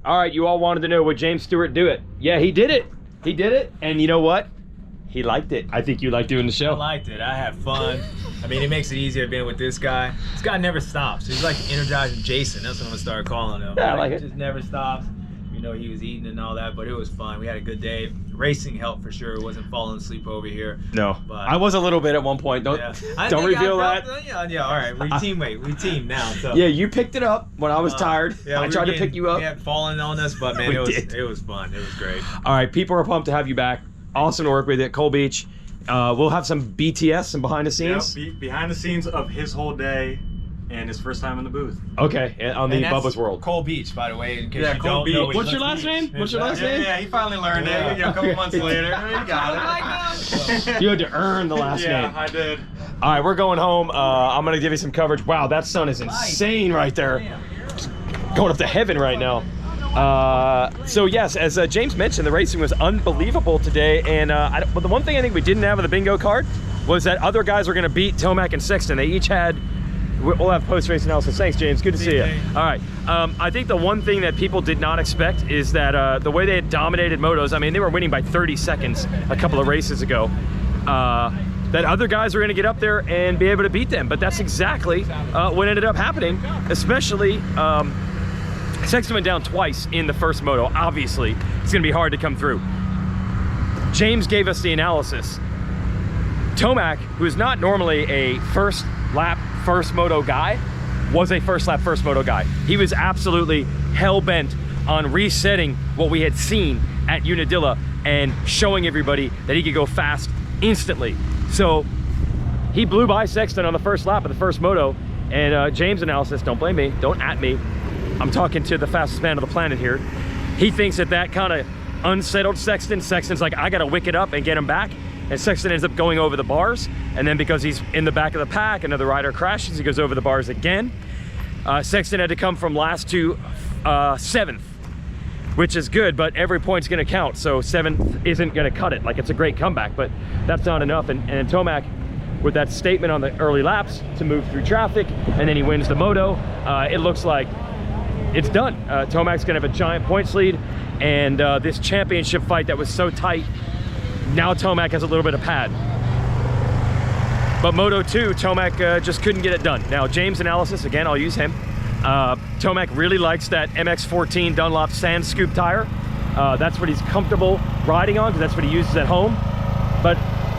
All right, you all wanted to know, would James Stewart do it? Yeah, he did it. He did it, and you know what? He liked it. I think you liked doing the show. I liked it. I had fun. I mean, it makes it easier being with this guy. This guy never stops. He's like energizing Jason. That's what I'm gonna start calling him. Yeah, I like it. He just never stops. You know, he was eating and all that, but it was fun. We had a good day. Racing helped for sure. Wasn't falling asleep over here. No, but I was a little bit at one point. Don't reveal that. Yeah, all right. We team now. So. Yeah, you picked it up when I was tired. I tried to pick you up. Yeah, falling on us, but man, it was fun. It was great. All right, people are pumped to have you back. Awesome to work with you at Coal Beach. We'll have some BTS, some behind the scenes. Yeah, behind the scenes of his whole day and his first time in the booth. Okay, on the Bubba's World. Coal Beach, by the way, in case you Coal don't know. Beach. What's your last name? What's your last name? Yeah, he finally learned it. A couple months later, he got it. You had to earn the last name. Yeah, I did. All right, we're going home. I'm going to give you some coverage. Wow, that sun is insane right there. Going up to heaven right now. So yes, as James mentioned, the racing was unbelievable today, and but the one thing I think we didn't have on the bingo card was that other guys were going to beat Tomac and Sexton. They each had. We'll have post-race analysis. Thanks, James. Good to see you. All right. I think the one thing that people did not expect is that the way they had dominated motos. I mean, they were winning by 30 seconds a couple of races ago. That other guys were going to get up there and be able to beat them, but that's exactly what ended up happening. Especially. Sexton went down twice in the first moto. Obviously, it's going to be hard to come through. James gave us the analysis. Tomac, who is not normally a first lap, first moto guy, was a first lap, first moto guy. He was absolutely hell-bent on resetting what we had seen at Unadilla and showing everybody that he could go fast instantly. So he blew by Sexton on the first lap of the first moto, and James' analysis, don't blame me, don't at me, I'm talking to the fastest man on the planet here. He thinks that kind of unsettled Sexton. Sexton's like, I gotta wick it up and get him back. And Sexton ends up going over the bars. And then because he's in the back of the pack, another rider crashes, he goes over the bars again. Sexton had to come from last to 7th, which is good, but every point's gonna count. So 7th isn't gonna cut it. Like, it's a great comeback, but that's not enough. And Tomac, with that statement on the early laps to move through traffic, and then he wins the moto, it looks like it's done. Tomac's gonna have a giant points lead, and this championship fight that was so tight, now Tomac has a little bit of pad. But Moto 2, Tomac just couldn't get it done. Now, James' analysis, again, I'll use him. Tomac really likes that MX-14 Dunlop sand scoop tire. That's what he's comfortable riding on, because that's what he uses at home. But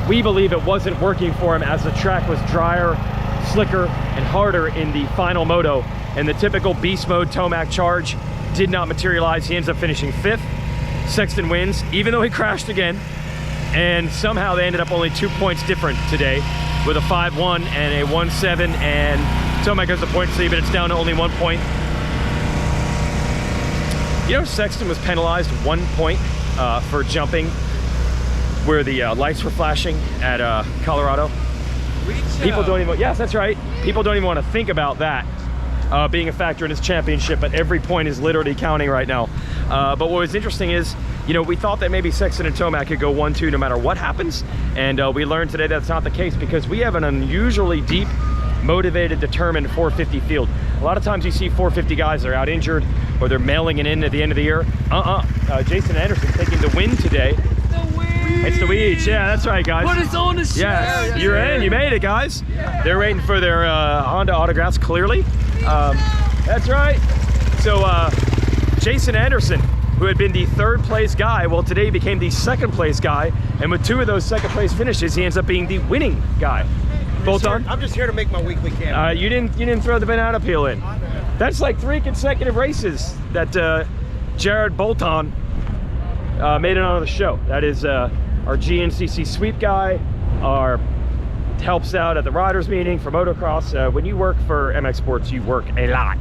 we believe it wasn't working for him as the track was drier, slicker, and harder in the final moto. And the typical beast mode Tomac charge did not materialize. He ends up finishing 5th. Sexton wins, even though he crashed again. And somehow they ended up only 2 points different today, with a 5-1 and a 1-7. And Tomac has the points lead, but it's down to only 1 point. You know, Sexton was penalized 1 point for jumping where the lights were flashing at Colorado. People don't even, yes, that's right. People don't even want to think about that being a factor in his championship, but every point is literally counting right now. But what was interesting is, you know, we thought that maybe Sexton and Tomac could go 1-2 no matter what happens. And we learned today that's not the case, because we have an unusually deep, motivated, determined 450 field. A lot of times you see 450 guys that are out injured, or they're mailing it in at the end of the year. Jason Anderson taking the win today. It's the Weege. Yeah, that's right, guys. Put us on the show. Yeah, you're in. You made it, guys. Yeah. They're waiting for their Honda autographs, clearly. That's right. So Jason Anderson, who had been the 3rd place guy, well, today he became the 2nd place guy, and with 2 of those 2nd place finishes, he ends up being the winning guy. Bolton? I'm just here to make my weekly cameo. You didn't throw the banana peel in. That's like 3 consecutive races that Jared Bolton made it on the show. That is our GNCC sweep guy, our helps out at the riders meeting for motocross. When you work for MX Sports, you work a lot.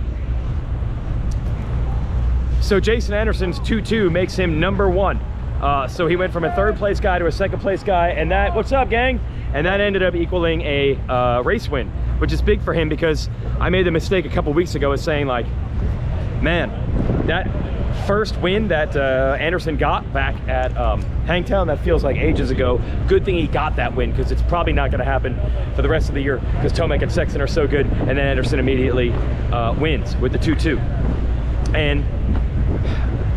So Jason Anderson's 2-2 makes him #1. So he went from a 3rd place guy to a 2nd place guy, and that, what's up, gang? And that ended up equaling a race win, which is big for him, because I made the mistake a couple weeks ago of saying, like, man, that first win that Anderson got back at Hangtown, that feels like ages ago. Good thing he got that win, because it's probably not going to happen for the rest of the year, because Tomac and Sexton are so good, and then Anderson immediately wins with the 2-2. And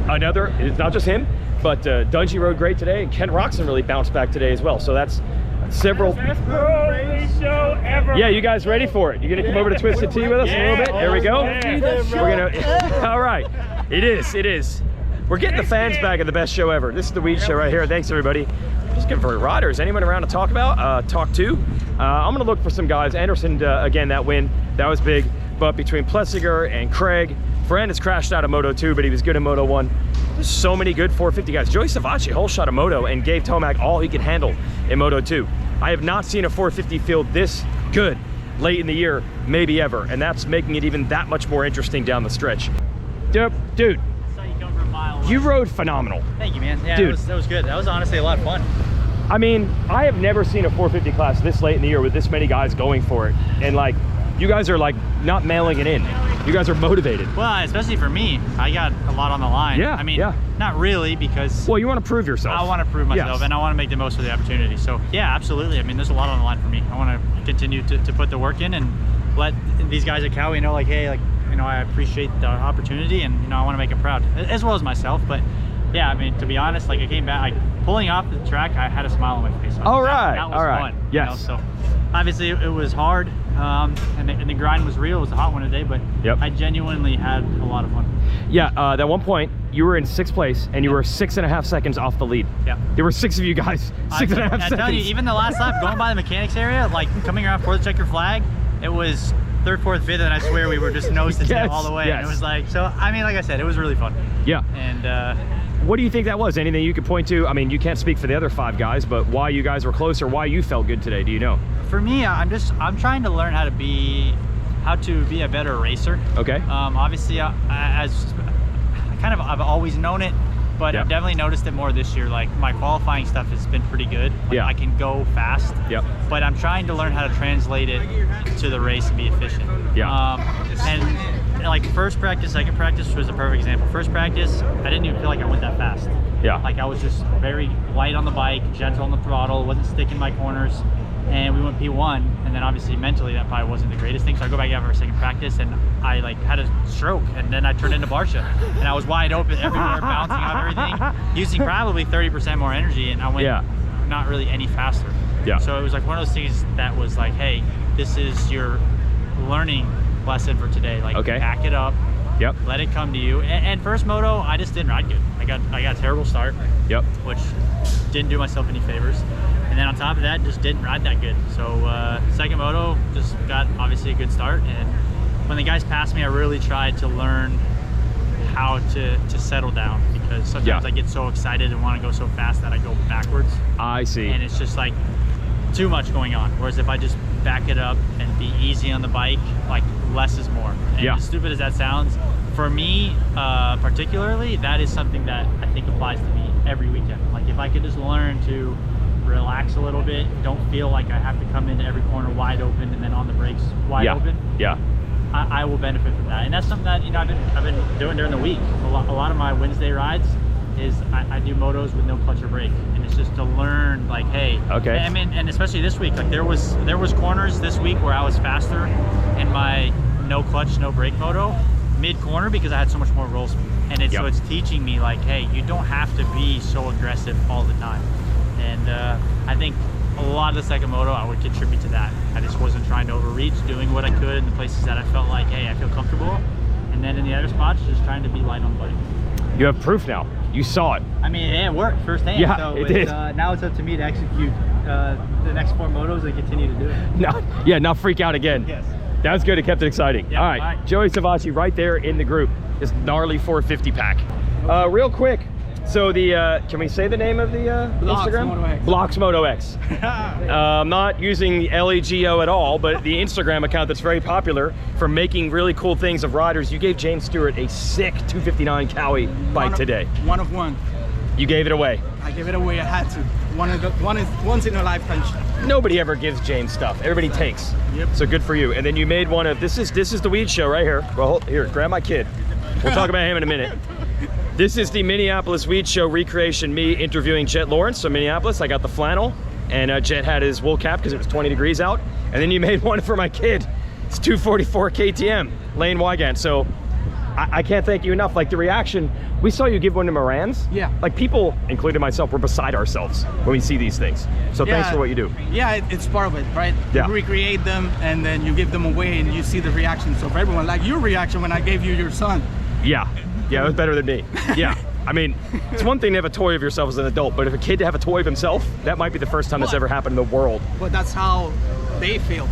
another, it's not just him, but Dungy rode great today, and Ken Roxon really bounced back today as well. So that's several. Best pro race show ever. Yeah, you guys ready for it? You gonna come over to Twisted Tea with us a little bit? There we go. We're gonna. All right, it is. We're getting the fans back at the best show ever. This is the Weege show right here. Thanks everybody. Just looking for riders. Anyone around to talk about? Talk to. I'm gonna look for some guys. Anderson again, that win, that was big. But between Plessiger and Craig, Friend has crashed out of Moto 2, but he was good in Moto 1. There's so many good 450 guys. Joey Savatgy whole shot of Moto and gave Tomac all he could handle in Moto 2. I have not seen a 450 field this good late in the year, maybe ever, and that's making it even that much more interesting down the stretch. Dude, you rode phenomenal. Thank you, man. Yeah, dude, that was good. That was honestly a lot of fun. I mean, I have never seen a 450 class this late in the year with this many guys going for it, and like, you guys are like not mailing it in. You guys are motivated. Well, especially for me, I got a lot on the line. Yeah, I mean, yeah. Not really, because... Well, you want to prove yourself. I want to prove myself, and I want to make the most of the opportunity. So, yeah, absolutely. I mean, there's a lot on the line for me. I want to continue to put the work in and let these guys at Cowie know, like, hey, like, you know, I appreciate the opportunity, and, you know, I want to make them proud, as well as myself. But, yeah, I mean, to be honest, like, I came back, like, pulling off the track, I had a smile on my face. So all right, that was all right. fun. Yes. You know? So, obviously, it was hard, and the grind was real. It was a hot one today, but I genuinely had a lot of fun. Yeah, at one point, you were in 6th place, and you were 6.5 seconds off the lead. Yeah. There were 6 of you guys, 6.5 seconds. I tell you, even the last lap, going by the mechanics area, like coming around 4th checker flag, it was 3rd, 4th, 5th, and I swear we were just nose to tail all the way. Yes. And it was like, so, I mean, like I said, it was really fun. Yeah. And what do you think that was? Anything you could point to? I mean, you can't speak for the other 5 guys, but why you guys were close or why you felt good today, do you know? For me, I'm trying to learn how to be a better racer. Okay. Obviously, I've always known it, but I've definitely noticed it more this year. Like, my qualifying stuff has been pretty good. Like, I can go fast. Yep. But I'm trying to learn how to translate it to the race and be efficient. Yeah. And like first practice, second practice was a perfect example. First practice, I didn't even feel like I went that fast. Yeah. Like, I was just very light on the bike, gentle on the throttle, wasn't sticking my corners. And we went P1, and then obviously mentally that probably wasn't the greatest thing. So I go back out for a second practice, and I like had a stroke, and then I turned into Barsha, and I was wide open everywhere, bouncing off everything, using probably 30% more energy, and I went not really any faster. Yeah. So it was like one of those things that was like, hey, this is your learning lesson for today. Like, back it up. Yep. Let it come to you. And first moto, I just didn't ride good. I got a terrible start. Yep. Which didn't do myself any favors. And then on top of that, just didn't ride that good. So second moto, just got obviously a good start. And when the guys passed me, I really tried to learn how to settle down, because sometimes I get so excited and want to go so fast that I go backwards. I see. And it's just like too much going on. Whereas if I just back it up and be easy on the bike, like less is more. And as stupid as that sounds, for me particularly, that is something that I think applies to me every weekend. Like, if I could just learn to relax a little bit, don't feel like I have to come into every corner wide open and then on the brakes wide open. Yeah. I will benefit from that. And that's something that, you know, I've been doing during the week. A lot of my Wednesday rides is I do motos with no clutch or brake, and it's just to learn, like, hey, I mean, and especially this week, like there was corners this week where I was faster in my no clutch, no brake moto mid corner because I had so much more roll speed. And it's so it's teaching me, like, hey, you don't have to be so aggressive all the time. And I think a lot of the second moto, I would contribute to that. I just wasn't trying to overreach, doing what I could in the places that I felt like, hey, I feel comfortable. And then in the other spots, just trying to be light on the bike. You have proof now. You saw it. I mean, it worked firsthand. Yeah, so it did. Now it's up to me to execute the next 4 motos and continue to do it. Not freak out again. Yes. That was good. It kept it exciting. All right. Joey Savatgy right there in the group. This gnarly 450 pack. Real quick. So can we say the name of the Instagram? Moto X. Blocks Moto X. I'm not using the LEGO at all, but the Instagram account that's very popular for making really cool things of riders. You gave James Stewart a sick 259 Cowie bike today. One of one. You gave it away. I gave it away. I had to. Once in a lifetime. Nobody ever gives James stuff. Everybody takes. Yep. So good for you. And then you made one of this is the Weege show right here. Well, here, grab my kid. We'll talk about him in a minute. This is the Minneapolis Weege Show recreation, me interviewing Jet Lawrence from Minneapolis. I got the flannel, and Jet had his wool cap because it was 20 degrees out. And then you made one for my kid. It's 244 KTM, Lane Weigandt. So I can't thank you enough. Like the reaction, we saw you give one to Moran's. Yeah. Like people, including myself, we're beside ourselves when we see these things. So thanks for what you do. Yeah, it's part of it, right? Yeah. You recreate them and then you give them away and you see the reactions of everyone. Like your reaction when I gave you your son. Yeah, it was better than me. Yeah. I mean, it's one thing to have a toy of yourself as an adult, but if a kid to have a toy of himself, that might be the first time that's ever happened in the world. But that's how they feel.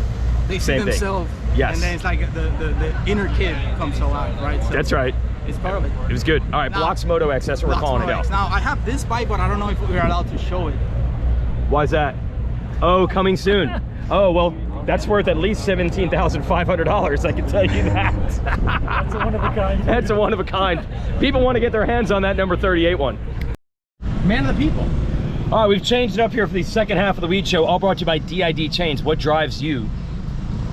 They see Same thing. themselves. Yes. And then it's like the inner kid comes alive, right? So That's right. it's part of it. It was good. All right, Now- Blocks Moto X, that's what we're Blocks calling it Moto out. X. Now, I have this bike, but I don't know if we're allowed to show it. Why is that? Oh, coming soon. Oh, well, that's worth at least $17,500, I can tell you that. That's a one of a kind. That's a one of a kind. People want to get their hands on that number 38 one. Man of the people. All right, we've changed it up here for the second half of the Weege Show, all brought to you by DID Chains. What drives you?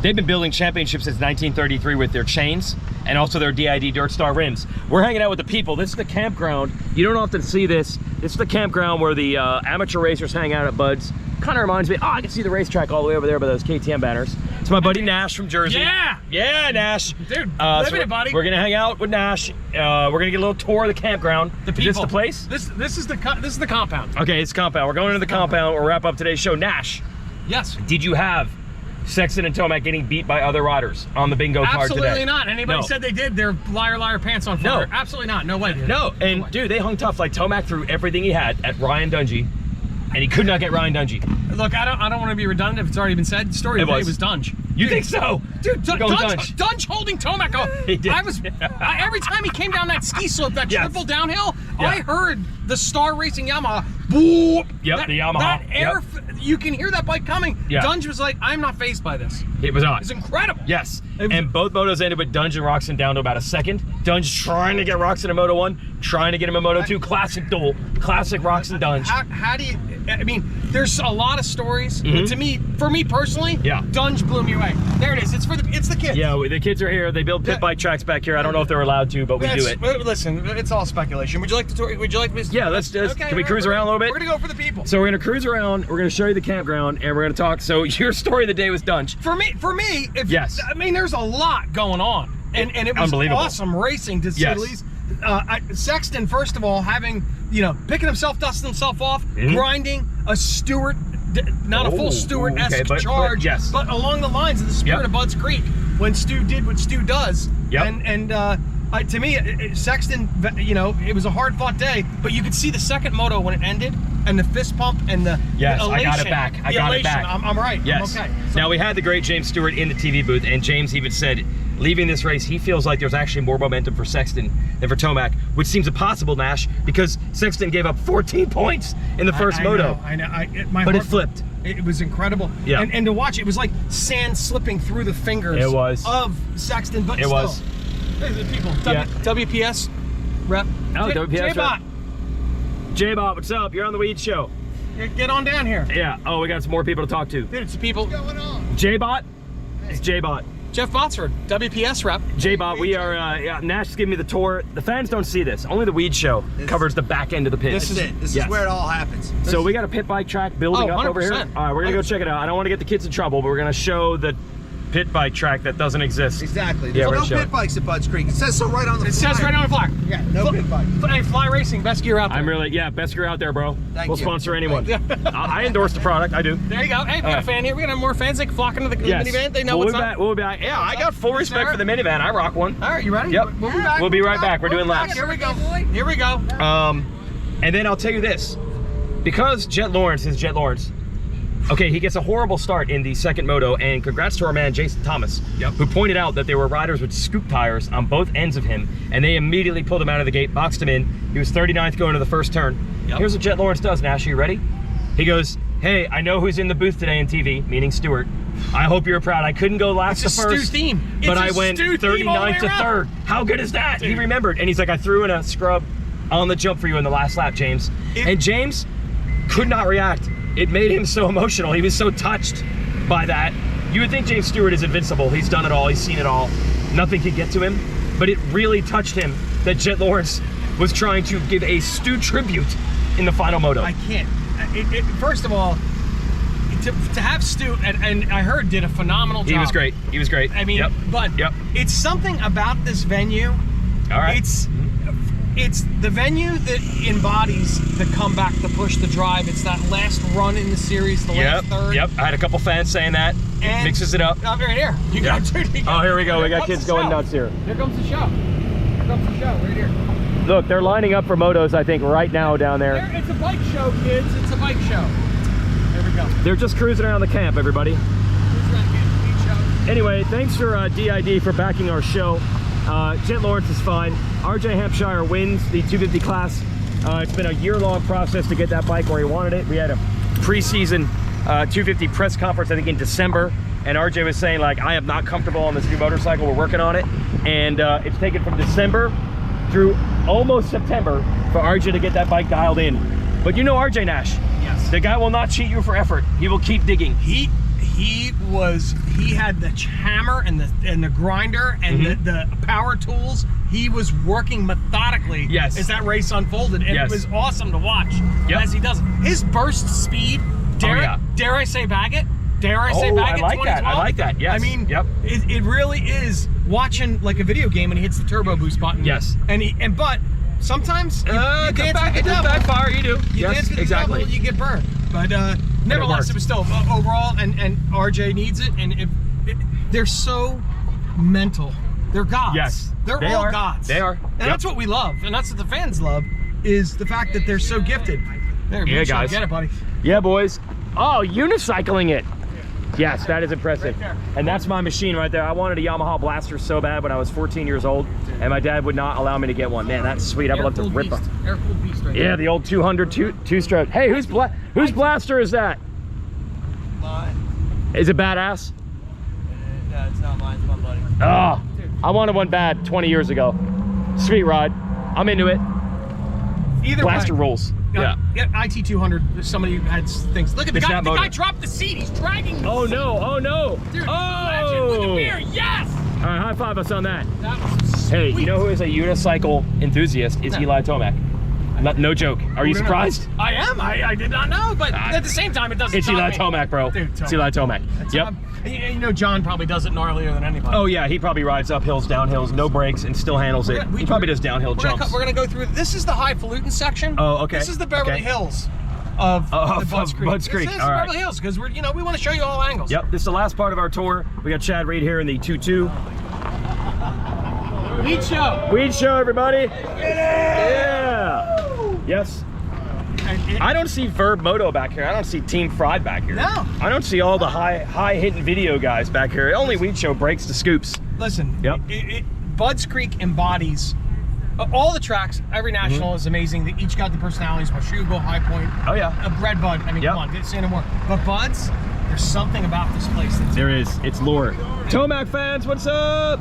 They've been building championships since 1933 with their chains and also their DID Dirt Star rims. We're hanging out with the people. This is the campground. You don't often see this. This is the campground where the amateur racers hang out at Bud's. Kind of reminds me, oh, I can see the racetrack all the way over there by those KTM banners. It's my buddy Nash from Jersey. Yeah! Yeah, Nash. Dude, So living it, buddy. We're gonna hang out with Nash. We're gonna get a little tour of the campground. The Is this people. the place? This is the compound. Okay, it's compound. We're going into the compound. We'll wrap up today's show. Nash, Yes. did you have Sexton and Tomac getting beat by other riders on the bingo card today? Absolutely not. Anybody No. said they did, they're liar pants on fire. No. Absolutely not. No way. Dude. No, and dude, they hung tough. Like Tomac threw everything he had at Ryan Dungey, and he could not get Ryan Dungey. Look, I don't want to be redundant if it's already been said. The story of the day was Dunge. You think so? Dude, We're going Dunge. Dunge holding Tomac up. He did. Every time he came down that ski slope, that Yes. triple downhill, Yeah. I heard the Star Racing Yamaha. Boop. Yep, the Yamaha. That air, Yep. you can hear that bike coming. Yeah. Dunge was like, I'm not fazed by this. It was on. It's incredible. Yes, It was- and both motos ended with Dunge and Roxon down to about a second. Dunge trying to get Roxon in Moto 1, trying to get him in Moto 2. Classic duel. Classic Roxon Dunge. How do you, I mean, there's a lot of stories. Mhm. To me, for me personally, Yeah. Dunge blew me away. There it is. It's the kids. Yeah, the kids are here. They build pit Yeah. bike tracks back here. I don't know if they're allowed to, but we do it. Listen, it's all speculation. Would you like to tour? Would you like to? Yeah, let's just, can we cruise around a little bit? We're gonna go for the people. So we're gonna cruise around, we're gonna show you the campground, and we're gonna talk. So your story of the day was Dunge. For me, if, Yes. I mean, there's a lot going on, and it was Unbelievable. awesome racing to say Yes. the least. Sexton, first of all, having picking himself, dusting himself off, Mhm. grinding a Stewart, not a full Oh, Stewart-esque okay, but charge, yes. but along the lines of the spirit Yep. of Bud's Creek when Stu did what Stu does. Yep. And to me, Sexton, it was a hard-fought day, but you could see the second moto when it ended, and the fist pump and the Yes, elation. I got it back. I The got it elation. back. I'm right. Yes. I'm okay. So- Now we had the great James Stewart in the TV booth, and James even said, leaving this race, he feels like there's actually more momentum for Sexton than for Tomac, which seems impossible, Nash, because Sexton gave up 14 points in the first moto. I know. But it flipped. It was incredible. Yeah. And to watch, it was like sand slipping through the fingers It was. of Sexton, but It still. was. Hey, the people. Yeah. WPS rep. Oh, WPS rep. J-Bot, J-Bot, what's up? You're on the Weege Show. get on down here. Yeah. Oh, we got some more people to talk to. Dude, it's the people. J-Bot? It's J-Bot. Jeff Botsford, WPS rep. J-Bot, we are, Nash is giving me the tour. The fans don't see this. Only the Weege Show covers the back end of the pit. This is This Yes. is where it all happens. So we got a pit bike track building Oh, up over here. 100%. All right, we're gonna go check it out. I don't want to get the kids in trouble, but we're gonna show the pit bike track that doesn't exist. Exactly. Yeah, There's we're no gonna show pit it. bikes at Bud's Creek. It says so right on the It says flyer. right on the flyer. Yeah, no pit bikes. Hey, Fly Racing, best gear out there. I'm really, best gear out there, bro. Thank We'll you. sponsor anyone. Thank you. I endorse the product, I do. There you go. Hey, we got a Alright. fan here. We got more fans. They can flock into the minivan. They know we'll what's be up. back. We'll be back. Yeah, I got full respect for the minivan. I rock one. All right, you ready? Yep. We'll be back. We'll be right back. We're doing laps. Here we go. Here we go. And then I'll tell you this, because Jet Lawrence is Jet Lawrence. Okay, he gets a horrible start in the second moto, and congrats to our man Jason Thomas, who pointed out that there were riders with scoop tires on both ends of him, and they immediately pulled him out of the gate, boxed him in. He was 39th going to the first turn. Here's what Jet Lawrence does, Nash, are you ready? He goes, hey, I know who's in the booth today in TV, meaning Stewart. I hope you're proud. I couldn't go last It's to a Stu first, theme. but It's I a went Stu theme all the 39th way to around. third. How good is that? He remembered, and he's like, I threw in a scrub on the jump for you in the last lap, James. And James could not react. It made him so emotional. He was so touched by that. You would think James Stewart is invincible. He's done it all. He's seen it all. Nothing could get to him. But it really touched him that Jet Lawrence was trying to give a Stu tribute in the final moto. I can't. First of all, to have Stu, and I heard did a phenomenal job. He was great. He was great. I mean, but it's something about this venue All right. It's the venue that embodies the comeback, the push, the drive. It's that last run in the series, the last third. Yep. I had a couple fans saying that. And mixes it up. Right here. You got. Oh, here we go. We got kids going nuts here. Here comes the show. Here comes the show right here. Look, they're lining up for motos, I think, right now down there. It's a bike show, kids. It's a bike show. There we go. They're just cruising around the camp, everybody. Anyway, thanks for DID for backing our show. Jet Lawrence is fine. RJ Hampshire wins the 250 class. It's been a year-long process to get that bike where he wanted it. We had a preseason 250 press conference, I think, in December, and RJ was saying, like, I am not comfortable on this new motorcycle. We're working on it, and it's taken from December through almost September for RJ to get that bike dialed in. But you know RJ Nash. Yes. The guy will not cheat you for effort. He will keep digging. He had the hammer and the grinder and the power tools. He was working methodically as that race unfolded, and it was awesome to watch as he does. His burst speed, dare I say bag it? Dare I say bag it? I like that. I like that. Yes. I mean, it really is watching like a video game, and he hits the turbo boost button. Yes. But sometimes you dance back, with the devil. backfire. You do. You dance with the devil, you get burned. But nevertheless, it was still overall, and RJ needs it, and they're so mental. They're gods. Yes. They're all gods. They are. And that's what we love, and that's what the fans love, is the fact that they're so gifted. There, guys. Get it, buddy. Yeah, boys. Oh, unicycling it. Yes, that is impressive. And that's my machine right there. I wanted a Yamaha Blaster so bad when I was 14 years old, and my dad would not allow me to get one. Man, that's sweet. I would love to rip it. Air-cooled beast right Yeah, the old 200 two-stroke. Hey, whose Blaster is that? Mine. Is it badass? No, it's not mine. It's my buddy. Oh, I wanted one bad 20 years ago. Sweet ride. I'm into it. Either Blaster way, rolls. Yeah. IT200. Somebody had things. Look at the It's guy. not The motor. guy dropped the seat. He's dragging. Oh no! Oh no! Dude, oh! legend with the beer. Yes. All right, high five us on that. That was sweet. Hey, you know who is a unicycle enthusiast? Is Eli Tomac. No joke. Are you surprised? I am. I did not know, but at the same time, it doesn't. It's Eli Tomac, bro. Dude, It's Eli Tomac. Yep. You know, John probably does it gnarlier than anybody. Oh yeah, he probably rides up hills, down hills, no brakes, and still handles it. He probably does downhill jumps. We're gonna go through. This is the highfalutin section. Oh, okay. This is the Beverly Hills of Budds Creek. Budds Creek. This is All right. Beverly Hills because we want to show you all angles. Yep. This is the last part of our tour. We got Chad Reed here in the 2-2. Weed show. Weed show, everybody. Yeah. Yes. I don't see Verb Moto back here. I don't see Team Fried back here. No. I don't see all the high hitting video guys back here. Only Weed Show breaks the scoops. Listen. Yep. Budds Creek embodies all the tracks. Every national is amazing. They each got the personalities. Washougal, High Point. Oh yeah. Red Bud. I mean, come on, say no more. But Budds, there's something about this place. There is. It's lore. Tomac fans, what's up?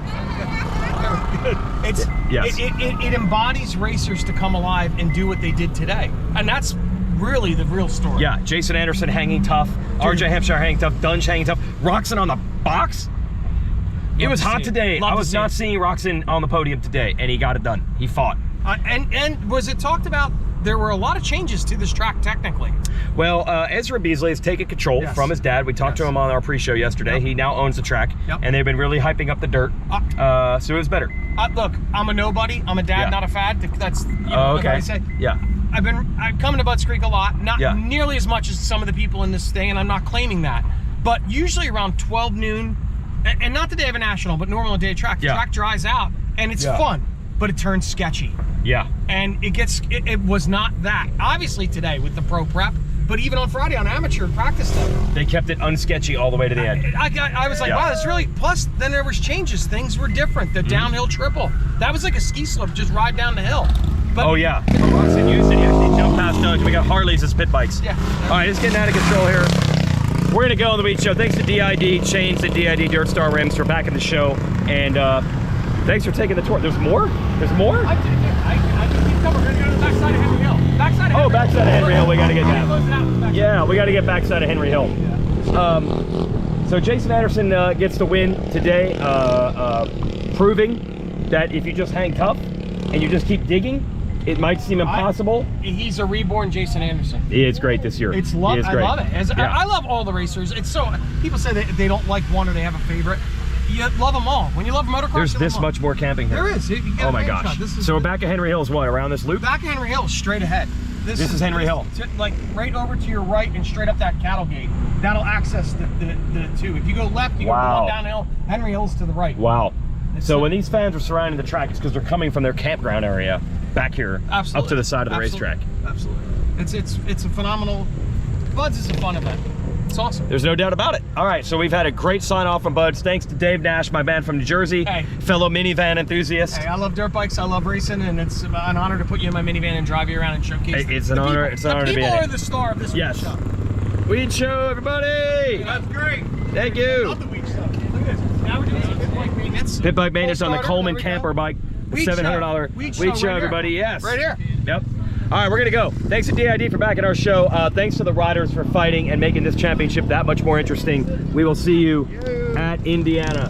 It embodies racers to come alive and do what they did today, and that's really the real story. Yeah, Jason Anderson hanging tough, RJ Hampshire hanging tough, Dunge hanging tough, Roxon on the box. It was hot today. I was not seeing Roxon on the podium today, and he got it done. He fought. And was it talked about? There were a lot of changes to this track technically. Well, Ezra Beasley has taken control from his dad. We talked to him on our pre-show yesterday. He now owns the track, and they've been really hyping up the dirt, so it was better. Look, I'm a nobody. I'm a dad, not a fad. That's what I say. Yeah. I'm coming to Budds Creek a lot, not nearly as much as some of the people in this thing, and I'm not claiming that. But usually around 12 noon, and not the day of a national, but normal day of track, the track dries out, and it's fun, but it turns sketchy. Yeah. And it was not that. Obviously today with the pro prep, but even on Friday on amateur practice day, they kept it unsketchy all the way to the end. I was like, wow, that's really, plus then there was changes. Things were different. The downhill triple, that was like a ski slope, just ride down the hill. But, oh yeah, Roxon used it. He actually jumped past Dunge. We got Harleys as pit bikes. Yeah. All right, it's getting out of control here. We're gonna go on the Weed Show. Thanks to DID Chains and DID Dirt Star Rims for backing the show, and thanks for taking the tour. There's more? There's more? I keep coming. We're gonna go to the backside of Henry Hill. Backside of Henry Hill. We gotta get that. Yeah, we gotta get backside of Henry Hill. So Jason Anderson gets the win today, proving that if you just hang tough and you just keep digging, it might seem impossible. He's a reborn Jason Anderson. It's great this year. I love it. I love all the racers. It's so, people say they don't like one or they have a favorite. you love them all. When you love motocross, There's you love this them all. much more camping here. There is. You get Oh a my main gosh. shot. This is So we're back at Henry Hills, what, around this loop? back at Henry Hill, straight ahead. This is Henry Hill. Like right over to your right and straight up that cattle gate. That'll access the two. If you go left, you go one downhill. Henry Hill's to the right. Wow. So when these fans are surrounding the track, it's because they're coming from their campground area back here up to the side of the racetrack. Absolutely. It's a phenomenal. Buds is a fun event. It's awesome. There's no doubt about it. All right, so we've had a great sign off from Buds. Thanks to Dave Nash, my man from New Jersey, fellow minivan enthusiast. Hey, I love dirt bikes. I love racing, and it's an honor to put you in my minivan and drive you around and showcase. It's an honor. It's an honor to be in it. People are the star of this week's show. Weege show, everybody. That's great. Thank you. I love the week's show. Look at this. Now we're doing some pit bike maintenance. Pit bike maintenance on the Starter, Coleman there we camper go. bike. Weege $700 Weege Weege show, right everybody. here. Yes. Right here. Yep. All right, we're gonna go. Thanks to DID for backing our show. Thanks to the riders for fighting and making this championship that much more interesting. We will see you at Indiana.